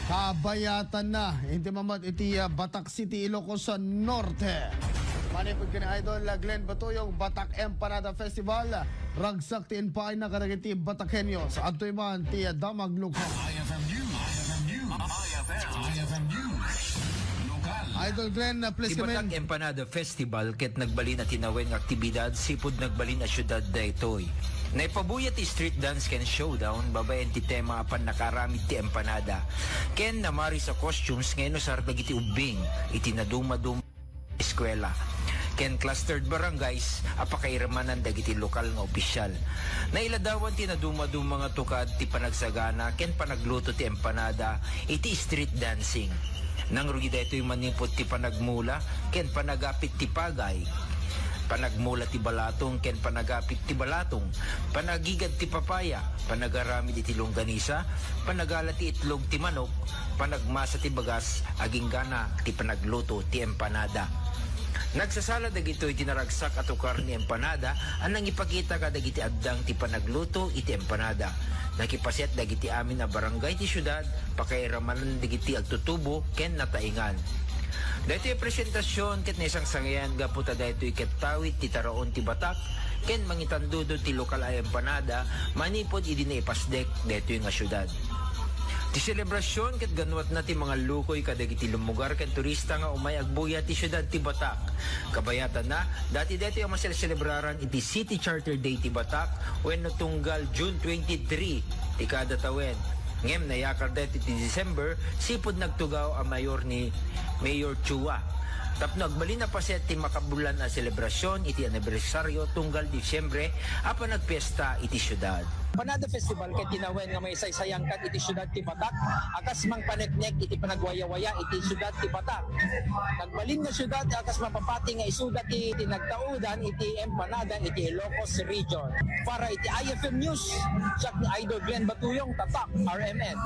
Kabayatan na, hindi mamat iti Batak City, Ilocos Norte. Manipod ka ni Idol Glenn Batuyong, Batak Empanada Festival. Ragsak ti inpaay na karagiti Batakenyo sa adtoy man ti Damag Lukon. IFM News. IFM News. Lokal. Idol Glenn, please Di come Batak in. Empanada Festival ket nagbalin at tinawin nga aktibidad sipud nagbalin a syudad daytoy. Naipabuyat ti street dance ken showdown babaen ti tema apan nakaramid ti empanada. Ken namari sa costumes ngeno sa dagiti ubing iti naduma-duma eskwela. Ken clustered barangays apakairamanan dagiti lokal nga opisyal. Nailadawan ti naduma-duma nga tukad ti panagsagana ken panagluto ti empanada iti street dancing. Nang rugi daytoy manipot ti panagmula ken panagapit ti pagay. Panagmula ti balatong ken panagapit ti balatong, panagigad ti papaya, panagaramid iti longganisa, panagala ti itlog ti manok, panagmasa ti bagas, aging gana ti panagluto ti empanada. Nagsasala dagito iti naragsak at ukar ni empanada anang ipakita ka dagiti addang ti panagluto iti empanada. Nakipaset dagiti amin na barangay ti syudad, pakairamanan dagiti agtutubo ken nataingan. Dito yung presentasyon ket nisang sangayan gaputa dito ket tawid ti taraon ti Batak ken mangitandudo ti lokal ay empanada manipod idi na ipasdek dito yung syudad. Ti selebrasyon ket ganwat na ti mga lukoy kadagiti lumugar ken turista nga umay agbuya ti syudad ti Batak. Kabayatan na dati dito yung maselebraran iti City Charter Day ti Batak wenno tunggal June 23 ti kada tawen. Ngem nayakar dito ti December sipod nagtugaw ang Mayor Chua. Tapno agbalin na pa siya ti makabulan na selebrasyon iti anibersaryo tunggal Disyembre apan nagpiesta iti syudad. Empanada Festival kay tinawen nga may saysayang kat iti syudad ti Batak akas mang paneknek iti panagwaya-waya iti syudad ti Batak. Nagbalin nga syudad akas mapapati nga isudat ti nagtaudan iti empanada iti Ilocos Region. Para iti IFM News, siya ni Idol Glenn Batuyong, Tatak, RMN.